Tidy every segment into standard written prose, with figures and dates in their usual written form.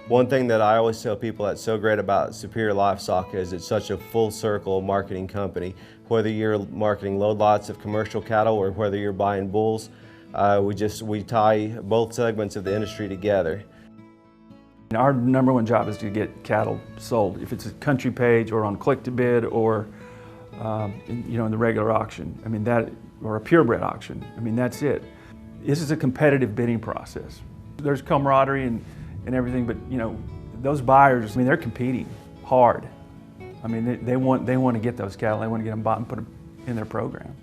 One thing that I always tell people that's so great about Superior Livestock is it's such a full circle marketing company. Whether you're marketing load lots of commercial cattle or whether you're buying bulls, we tie both segments of the industry together. Our number one job is to get cattle sold. If it's a country page or on click to bid or in the regular auction, or a purebred auction, that's it. This is a competitive bidding process. There's camaraderie and everything, but those buyers, they're competing hard. They want to get those cattle. They want to get them bought and put them in their program.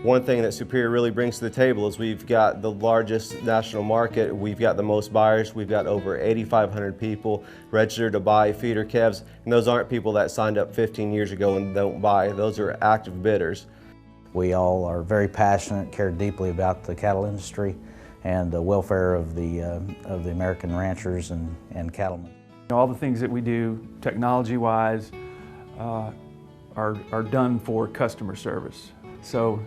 One thing that Superior really brings to the table is we've got the largest national market. We've got the most buyers. We've got over 8,500 people registered to buy feeder calves, and those aren't people that signed up 15 years ago and don't buy. Those are active bidders. We all are very passionate, care deeply about the cattle industry and the welfare of the American ranchers and cattlemen. All the things that we do, technology-wise, are done for customer service. So,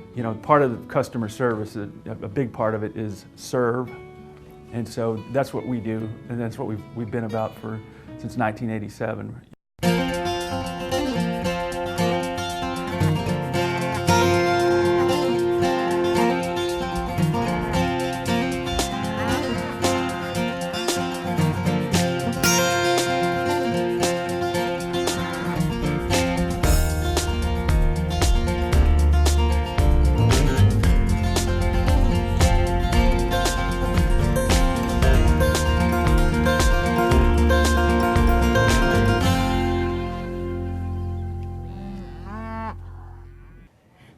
part of the customer service, a big part of it is serve, and so that's what we do, and that's what we've been about since 1987.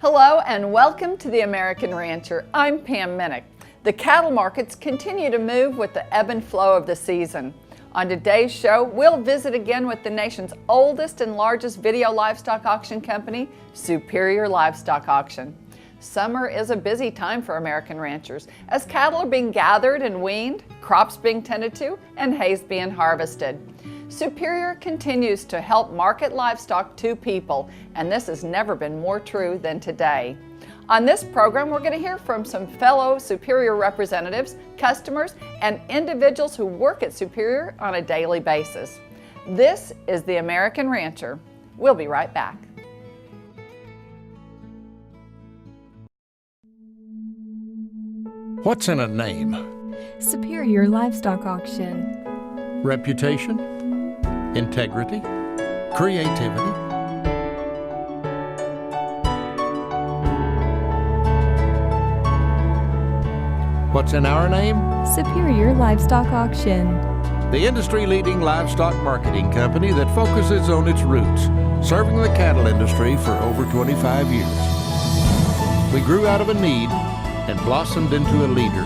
Hello and welcome to The American Rancher. I'm Pam Minnick. The cattle markets continue to move with the ebb and flow of the season. On today's show, we'll visit again with the nation's oldest and largest video livestock auction company, Superior Livestock Auction. Summer is a busy time for American ranchers as cattle are being gathered and weaned, crops being tended to, and hay's being harvested. Superior continues to help market livestock to people, and this has never been more true than today. On this program, we're going to hear from some fellow Superior representatives, customers, and individuals who work at Superior on a daily basis. This is The American Rancher. We'll be right back. What's in a name? Superior Livestock Auction. Reputation, integrity, creativity. What's in our name? Superior Livestock Auction. The industry-leading livestock marketing company that focuses on its roots, serving the cattle industry for over 25 years. We grew out of a need and blossomed into a leader.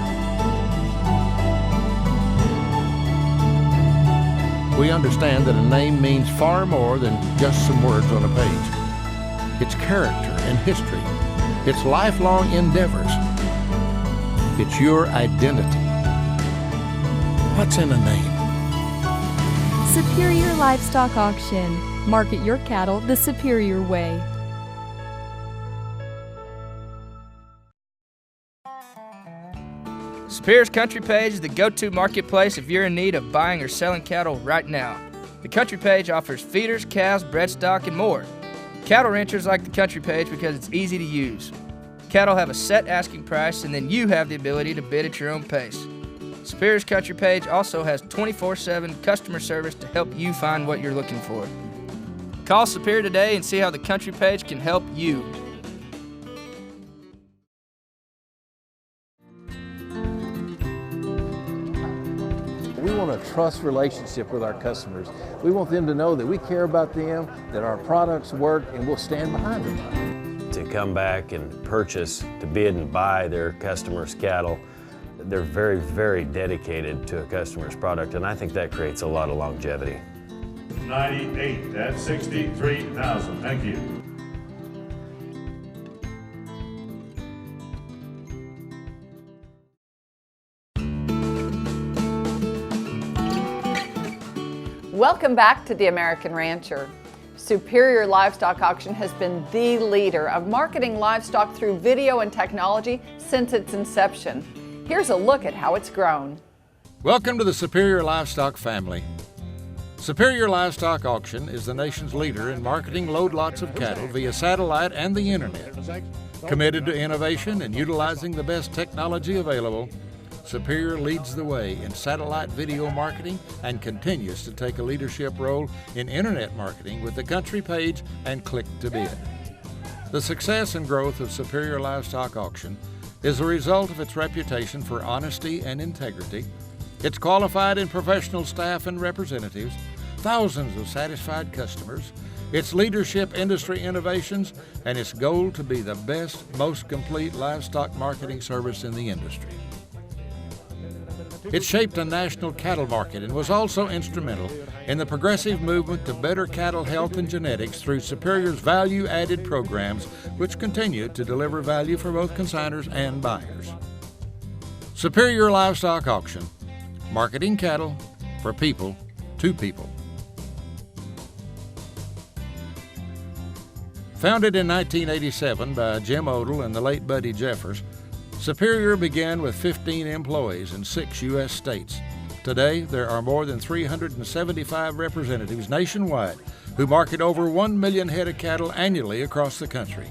We understand that a name means far more than just some words on a page. It's character and history. It's lifelong endeavors. It's your identity. What's in a name? Superior Livestock Auction. Market your cattle the Superior way. Superior's Country Page is the go-to marketplace if you're in need of buying or selling cattle right now. The Country Page offers feeders, calves, bred stock, and more. Cattle ranchers like the Country Page because it's easy to use. Cattle have a set asking price, and then you have the ability to bid at your own pace. Superior's Country Page also has 24/7 customer service to help you find what you're looking for. Call Superior today and see how the Country Page can help you. We want a trust relationship with our customers. We want them to know that we care about them, that our products work, and we'll stand behind them. To come back and purchase, to bid and buy their customers' cattle, they're very, very dedicated to a customer's product, and I think that creates a lot of longevity. 98, that's 63,000. Thank you. Welcome back to The American Rancher. Superior Livestock Auction has been the leader of marketing livestock through video and technology since its inception. Here's a look at how it's grown. Welcome to the Superior Livestock family. Superior Livestock Auction is the nation's leader in marketing load lots of cattle via satellite and the internet. Committed to innovation and utilizing the best technology available, Superior leads the way in satellite video marketing and continues to take a leadership role in internet marketing with the country page and click to bid. The success and growth of Superior Livestock Auction is a result of its reputation for honesty and integrity, its qualified and professional staff and representatives, thousands of satisfied customers, its leadership industry innovations, and its goal to be the best, most complete livestock marketing service in the industry. It shaped a national cattle market and was also instrumental in the progressive movement to better cattle health and genetics through Superior's value-added programs, which continue to deliver value for both consignors and buyers. Superior Livestock Auction, marketing cattle for people to people. Founded in 1987 by Jim Odell and the late Buddy Jeffers, Superior began with 15 employees in 6 U.S. states. Today, there are more than 375 representatives nationwide who market over 1 million head of cattle annually across the country.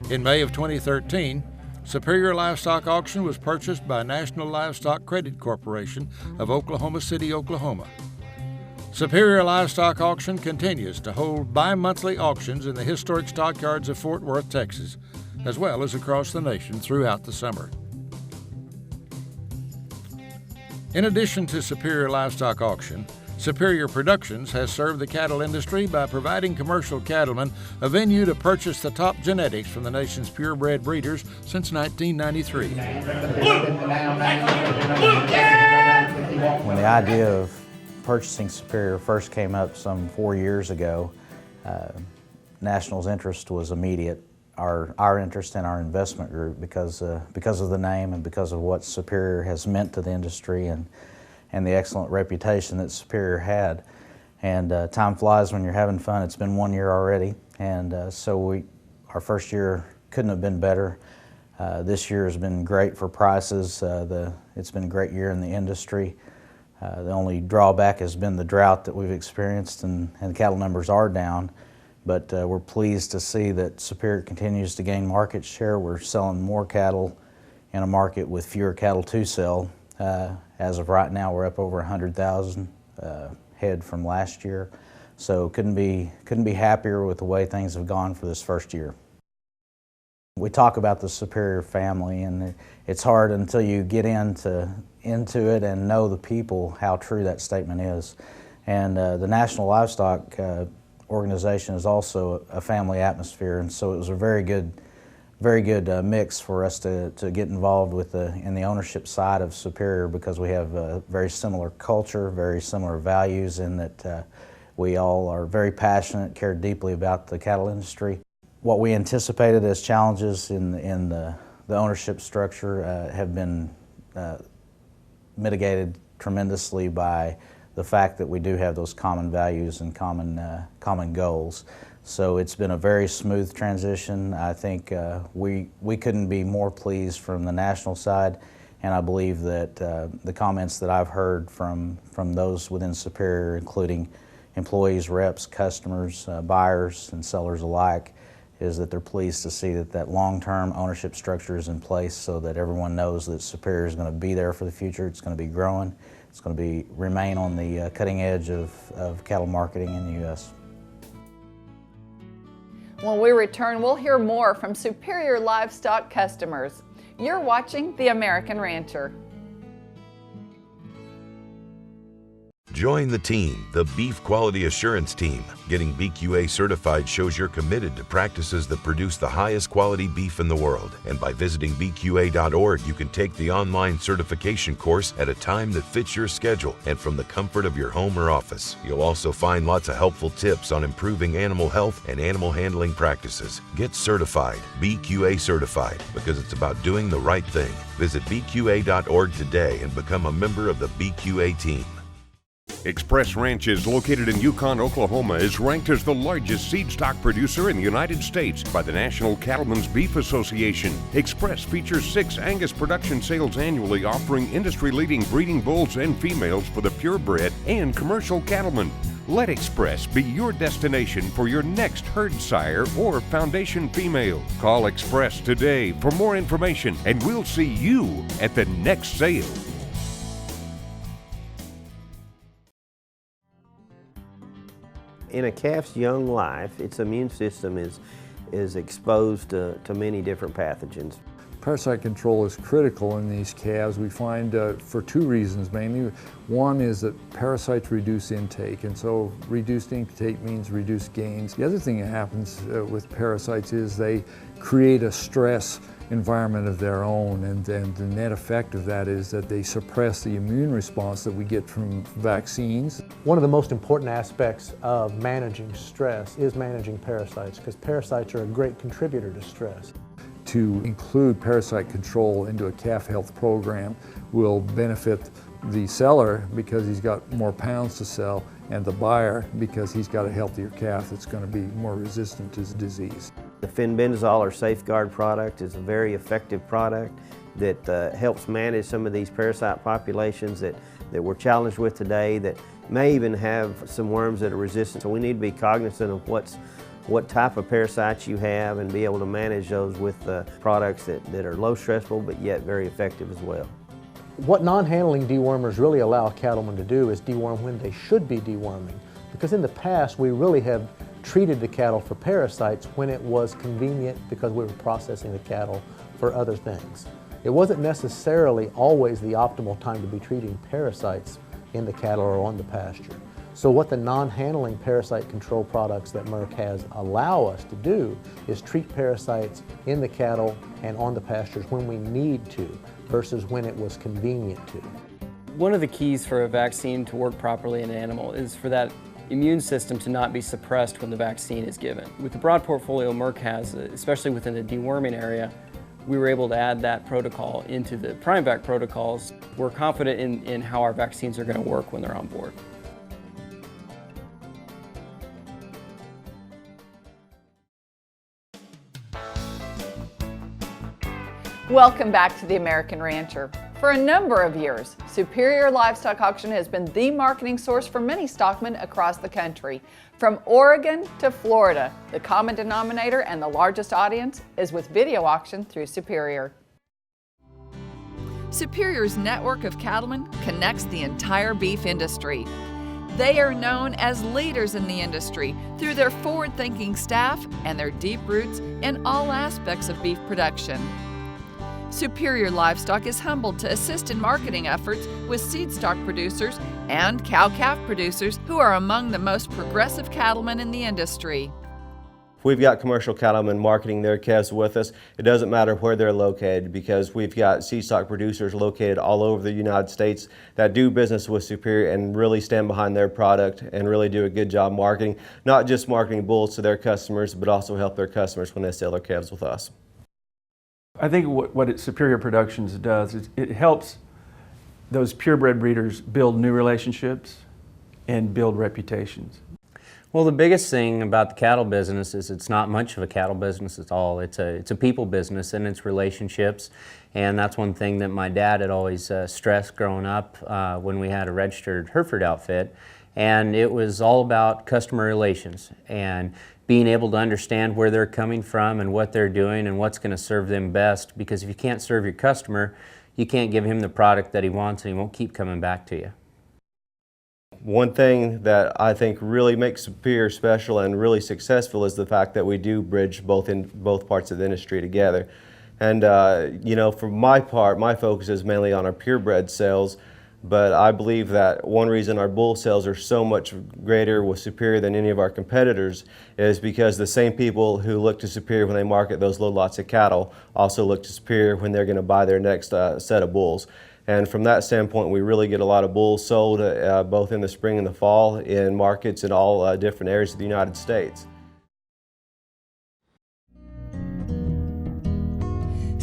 In May of 2013, Superior Livestock Auction was purchased by National Livestock Credit Corporation of Oklahoma City, Oklahoma. Superior Livestock Auction continues to hold bi-monthly auctions in the historic stockyards of Fort Worth, Texas, as well as across the nation throughout the summer. In addition to Superior Livestock Auction, Superior Productions has served the cattle industry by providing commercial cattlemen a venue to purchase the top genetics from the nation's purebred breeders since 1993. When the idea of purchasing Superior first came up some 4 years ago, National's interest was immediate. Our interest in our investment group because of the name and because of what Superior has meant to the industry and the excellent reputation that Superior had. And time flies when you're having fun. It's been 1 year already, and so our first year couldn't have been better. This year has been great for prices. It's been a great year in the industry. The only drawback has been the drought that we've experienced, and cattle numbers are down. But we're pleased to see that Superior continues to gain market share. We're selling more cattle in a market with fewer cattle to sell. As of right now, we're up over 100,000 head from last year. So couldn't be happier with the way things have gone for this first year. We talk about the Superior family, and it's hard until you get into it and know the people how true that statement is. And the National Livestock organization is also a family atmosphere, and so it was a very good mix for us to get involved with in the ownership side of Superior, because we have a very similar culture, very similar values, in that we all are very passionate, care deeply about the cattle industry. What we anticipated as challenges in the ownership structure have been mitigated tremendously by the fact that we do have those common values and common goals. So it's been a very smooth transition. I think we couldn't be more pleased from the national side, and I believe that the comments that I've heard from those within Superior, including employees, reps, customers, buyers, and sellers alike, is that they're pleased to see that long-term ownership structure is in place, so that everyone knows that Superior is going to be there for the future. It's going to be growing. It's going to remain on the cutting edge of cattle marketing in the U.S. When we return, we'll hear more from Superior Livestock customers. You're watching The American Rancher. Join the team, the Beef Quality Assurance Team. Getting BQA certified shows you're committed to practices that produce the highest quality beef in the world. And by visiting BQA.org, you can take the online certification course at a time that fits your schedule and from the comfort of your home or office. You'll also find lots of helpful tips on improving animal health and animal handling practices. Get certified, BQA certified, because it's about doing the right thing. Visit BQA.org today and become a member of the BQA team. Express Ranches, located in Yukon, Oklahoma, is ranked as the largest seed stock producer in the United States by the National Cattlemen's Beef Association. Express features 6 Angus production sales annually, offering industry-leading breeding bulls and females for the purebred and commercial cattlemen. Let Express be your destination for your next herd sire or foundation female. Call Express today for more information, and we'll see you at the next sale. In a calf's young life, its immune system is exposed to many different pathogens. Parasite control is critical in these calves. We find for 2 reasons mainly. One is that parasites reduce intake, and so reduced intake means reduced gains. The other thing that happens with parasites is they create a stress environment of their own, and the net effect of that is that they suppress the immune response that we get from vaccines. One of the most important aspects of managing stress is managing parasites, because parasites are a great contributor to stress. To include parasite control into a calf health program will benefit the seller because he's got more pounds to sell, and the buyer because he's got a healthier calf that's going to be more resistant to disease. The fenbendazole, or Safeguard product, is a very effective product that helps manage some of these parasite populations that we're challenged with today, that may even have some worms that are resistant. So we need to be cognizant of what type of parasites you have and be able to manage those with products that are low stressful but yet very effective as well. What non-handling dewormers really allow cattlemen to do is deworm when they should be deworming, because in the past we really have treated the cattle for parasites when it was convenient because we were processing the cattle for other things. It wasn't necessarily always the optimal time to be treating parasites in the cattle or on the pasture. So what the non-handling parasite control products that Merck has allow us to do is treat parasites in the cattle and on the pastures when we need to versus when it was convenient to. One of the keys for a vaccine to work properly in an animal is for that immune system to not be suppressed when the vaccine is given. With the broad portfolio Merck has, especially within the deworming area, we were able to add that protocol into the PrimeVac protocols. We're confident in how our vaccines are going to work when they're on board. Welcome back to The American Rancher. For a number of years, Superior Livestock Auction has been the marketing source for many stockmen across the country. From Oregon to Florida, the common denominator and the largest audience is with video auction through Superior. Superior's network of cattlemen connects the entire beef industry. They are known as leaders in the industry through their forward-thinking staff and their deep roots in all aspects of beef production. Superior Livestock is humbled to assist in marketing efforts with seed stock producers and cow-calf producers who are among the most progressive cattlemen in the industry. If we've got commercial cattlemen marketing their calves with us, it doesn't matter where they're located, because we've got seed stock producers located all over the United States that do business with Superior and really stand behind their product and really do a good job marketing, not just marketing bulls to their customers, but also help their customers when they sell their calves with us. I think what Superior Productions does is it helps those purebred breeders build new relationships and build reputations. Well, the biggest thing about the cattle business is it's not much of a cattle business at all. It's a people business, and it's relationships. And that's one thing that my dad had always stressed growing up when we had a registered Hereford outfit. And it was all about customer relations and being able to understand where they're coming from and what they're doing and what's going to serve them best. Because if you can't serve your customer, you can't give him the product that he wants, and he won't keep coming back to you. One thing that I think really makes Superior special and really successful is the fact that we do bridge both parts of the industry together. And you know, for my part, my focus is mainly on our purebred sales, but I believe that one reason our bull sales are so much greater with Superior than any of our competitors is because the same people who look to Superior when they market those low lots of cattle also look to Superior when they're going to buy their next set of bulls. And from that standpoint, we really get a lot of bulls sold both in the spring and the fall in markets in all different areas of the United States.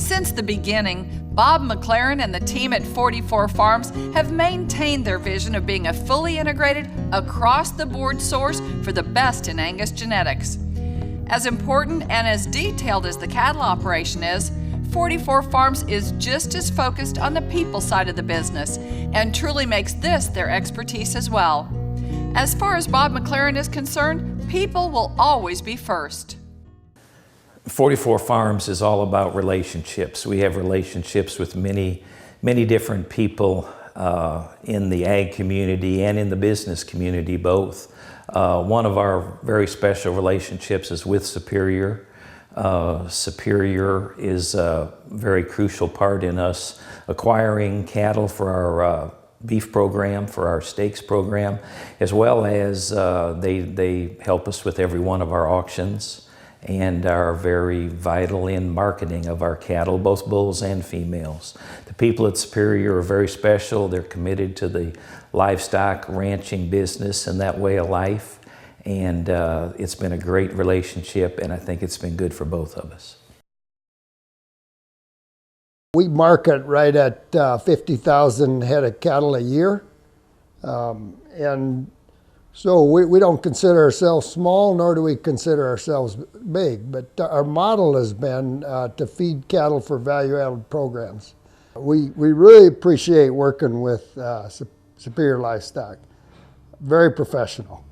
Since the beginning, Bob McLaren and the team at 44 Farms have maintained their vision of being a fully integrated, across-the-board source for the best in Angus genetics. As important and as detailed as the cattle operation is, 44 Farms is just as focused on the people side of the business and truly makes this their expertise as well. As far as Bob McLaren is concerned, people will always be first. 44 Farms is all about relationships. We have relationships with many different people in the ag community and in the business community both. One of our very special relationships is with Superior. Superior is a very crucial part in us acquiring cattle for our beef program, for our steaks program, as well as they help us with every one of our auctions and are very vital in marketing of our cattle, both bulls and females. The people at Superior are very special. They're committed to the livestock ranching business and that way of life. And it's been a great relationship, and I think it's been good for both of us. We market right at 50,000 head of cattle a year. And so we don't consider ourselves small, nor do we consider ourselves big. But our model has been to feed cattle for value-added programs. We really appreciate working with Superior Livestock. Very professional.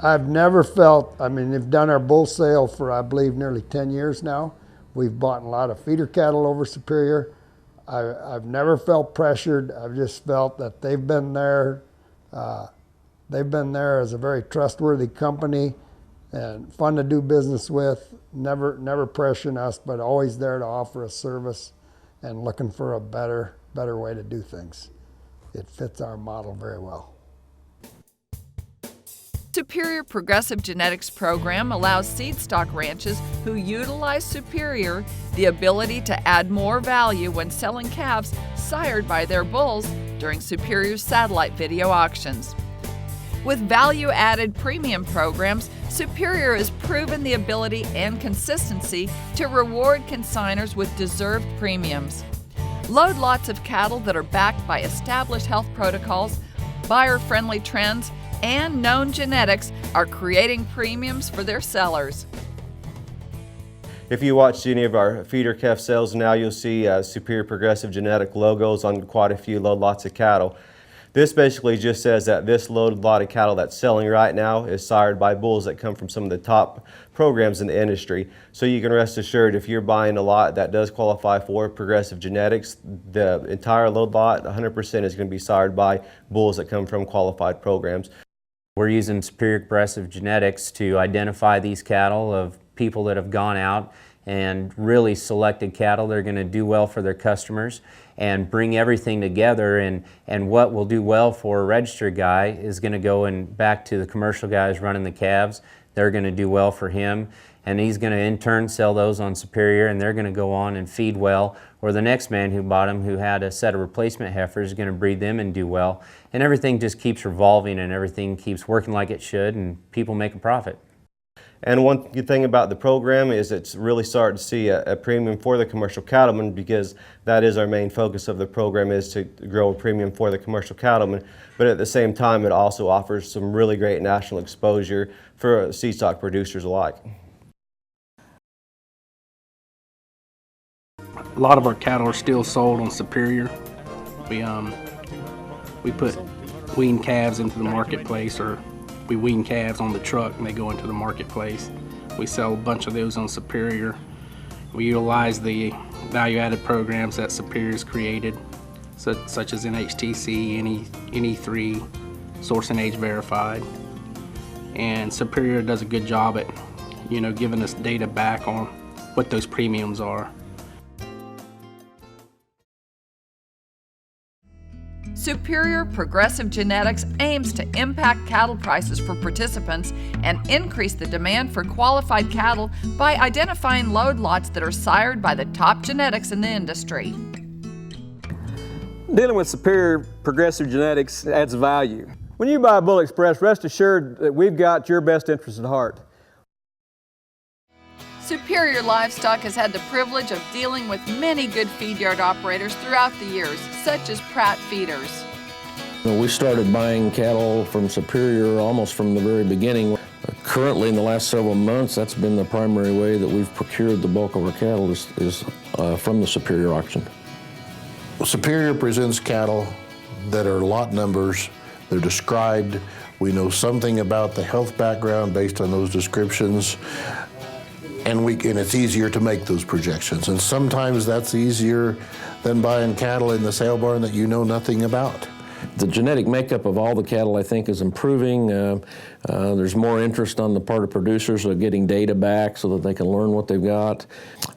I've never felt, I mean, they've done our bull sale for, I believe, nearly 10 years now. We've bought a lot of feeder cattle over Superior. I've never felt pressured. I've just felt that they've been there. They've been there as a very trustworthy company and fun to do business with. Never pressuring us, but always there to offer a service and looking for a better way to do things. It fits our model very well. Superior Progressive Genetics program allows seed stock ranches who utilize Superior the ability to add more value when selling calves sired by their bulls during Superior's satellite video auctions. With value-added premium programs, Superior has proven the ability and consistency to reward consigners with deserved premiums. Load lots of cattle that are backed by established health protocols, buyer-friendly trends, and known genetics are creating premiums for their sellers. If you watch any of our feeder calf sales now, you'll see Superior Progressive Genetic logos on quite a few load lots of cattle. This basically just says that this loaded lot of cattle that's selling right now is sired by bulls that come from some of the top programs in the industry. So you can rest assured if you're buying a lot that does qualify for Progressive Genetics, the entire load lot, 100% is going to be sired by bulls that come from qualified programs. We're using Superior Progressive Genetics to identify these cattle of people that have gone out and really selected cattle that are going to do well for their customers and bring everything together, and what will do well for a registered guy is going to go and back to the commercial guys running the calves. They're going to do well for him, and he's going to in turn sell those on Superior, and they're going to go on and feed well, or the next man who bought them who had a set of replacement heifers is going to breed them and do well, and everything just keeps revolving and everything keeps working like it should, and people make a profit. And one good thing about the program is it's really starting to see a premium for the commercial cattlemen, because that is our main focus of the program, is to grow a premium for the commercial cattlemen. But at the same time, it also offers some really great national exposure for seed stock producers alike. A lot of our cattle are still sold on Superior. We put weaned calves into the marketplace, or we wean calves on the truck and they go into the marketplace. We sell a bunch of those on Superior. We utilize the value-added programs that Superior's created, such as NHTC, NE3, Source and Age Verified. And Superior does a good job at, giving us data back on what those premiums are. Superior Progressive Genetics aims to impact cattle prices for participants and increase the demand for qualified cattle by identifying load lots that are sired by the top genetics in the industry. Dealing with Superior Progressive Genetics adds value. When you buy Bull Express, rest assured that we've got your best interest at heart. Superior Livestock has had the privilege of dealing with many good feed yard operators throughout the years, such as Pratt Feeders. We started buying cattle from Superior almost from the very beginning. Currently, in the last several months, that's been the primary way that we've procured the bulk of our cattle is from the Superior auction. Superior presents cattle that are lot numbers, they're described, we know something about the health background based on those descriptions, and it's easier to make those projections. And sometimes that's easier than buying cattle in the sale barn that you know nothing about. The genetic makeup of all the cattle, I think, is improving. There's more interest on the part of producers of getting data back so that they can learn what they've got.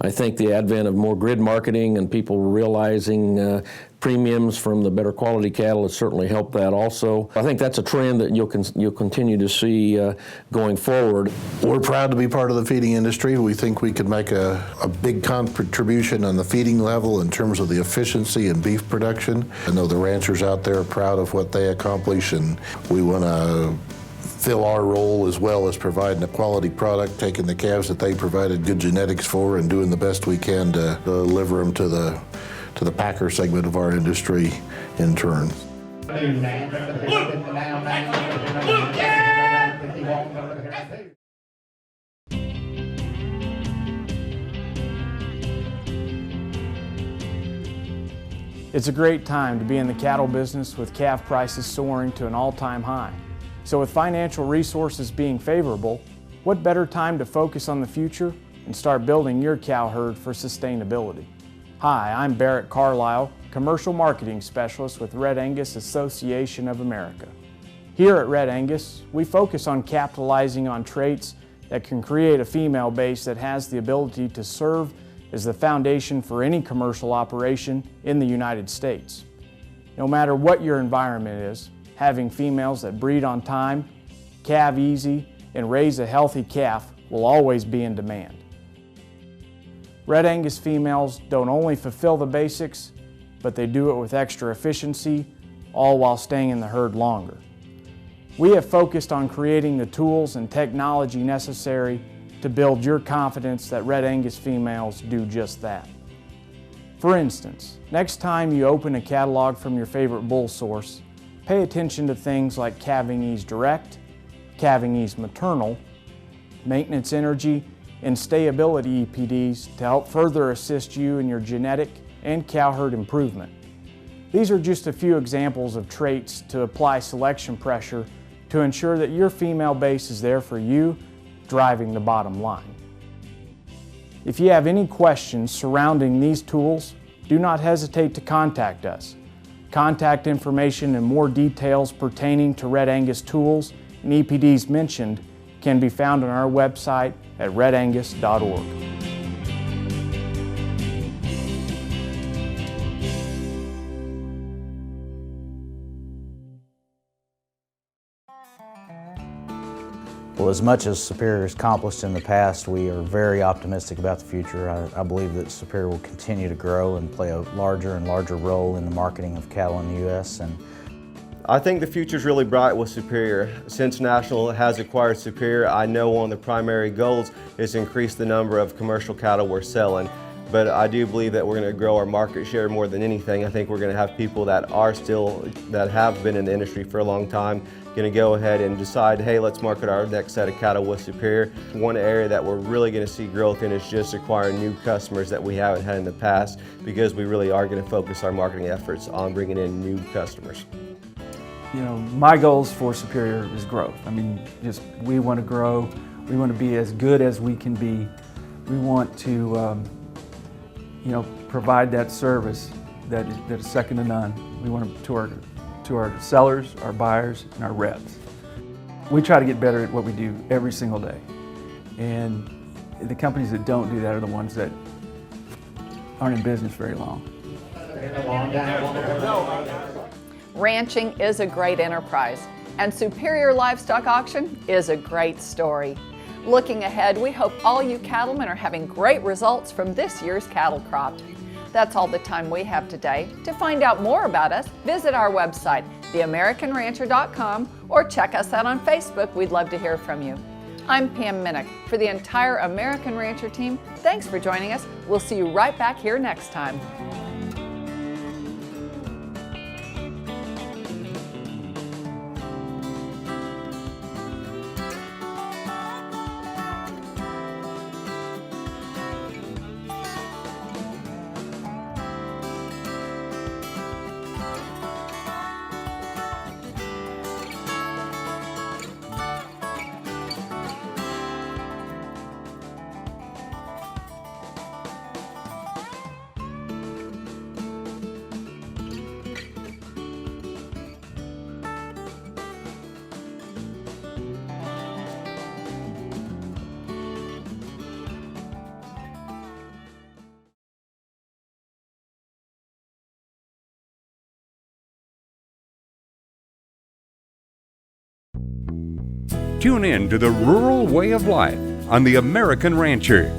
I think the advent of more grid marketing and people realizing premiums from the better quality cattle has certainly helped that also. I think that's a trend that you'll continue to see going forward. We're proud to be part of the feeding industry. We think we could make a big contribution on the feeding level in terms of the efficiency in beef production. I know the ranchers out there are proud of what they accomplish, and we want to fill our role as well as providing a quality product, taking the calves that they provided good genetics for and doing the best we can to deliver them to the packer segment of our industry in turn. It's a great time to be in the cattle business with calf prices soaring to an all-time high. So with financial resources being favorable, what better time to focus on the future and start building your cow herd for sustainability? Hi, I'm Barrett Carlisle, Commercial Marketing Specialist with Red Angus Association of America. Here at Red Angus, we focus on capitalizing on traits that can create a female base that has the ability to serve as the foundation for any commercial operation in the United States. No matter what your environment is, having females that breed on time, calve easy, and raise a healthy calf will always be in demand. Red Angus females don't only fulfill the basics, but they do it with extra efficiency, all while staying in the herd longer. We have focused on creating the tools and technology necessary to build your confidence that Red Angus females do just that. For instance, next time you open a catalog from your favorite bull source, pay attention to things like Calving Ease Direct, Calving Ease Maternal, Maintenance Energy, and Stayability EPDs to help further assist you in your genetic and cow herd improvement. These are just a few examples of traits to apply selection pressure to ensure that your female base is there for you, driving the bottom line. If you have any questions surrounding these tools, do not hesitate to contact us. Contact information and more details pertaining to Red Angus tools and EPDs mentioned can be found on our website at redangus.org. Well, as much as Superior has accomplished in the past, we are very optimistic about the future. I believe that Superior will continue to grow and play a larger and larger role in the marketing of cattle in the U.S. And I think the future's really bright with Superior. Since National has acquired Superior, I know one of the primary goals is to increase the number of commercial cattle we're selling. But I do believe that we're going to grow our market share more than anything. I think we're going to have people that have been in the industry for a long time, going to go ahead and decide, hey, let's market our next set of cattle with Superior. One area that we're really going to see growth in is just acquiring new customers that we haven't had in the past, because we really are going to focus our marketing efforts on bringing in new customers. You know, my goals for Superior is growth. I mean, we want to grow. We want to be as good as we can be. We want to provide that service that is second to none. We want to our sellers, our buyers, and our reps. We try to get better at what we do every single day. And the companies that don't do that are the ones that aren't in business very long. Ranching is a great enterprise, and Superior Livestock Auction is a great story. Looking ahead, we hope all you cattlemen are having great results from this year's cattle crop. That's all the time we have today. To find out more about us, visit our website, theamericanrancher.com, or check us out on Facebook. We'd love to hear from you. I'm Pam Minnick. For the entire American Rancher team, thanks for joining us. We'll see you right back here next time. Tune in to the Rural Way of Life on the American Rancher.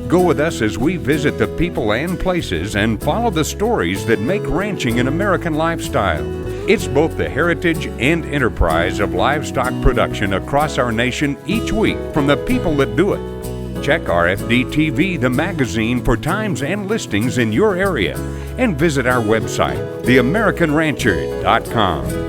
Go with us as we visit the people and places and follow the stories that make ranching an American lifestyle. It's both the heritage and enterprise of livestock production across our nation each week from the people that do it. Check RFD TV, the magazine, for times and listings in your area, and visit our website, theamericanrancher.com.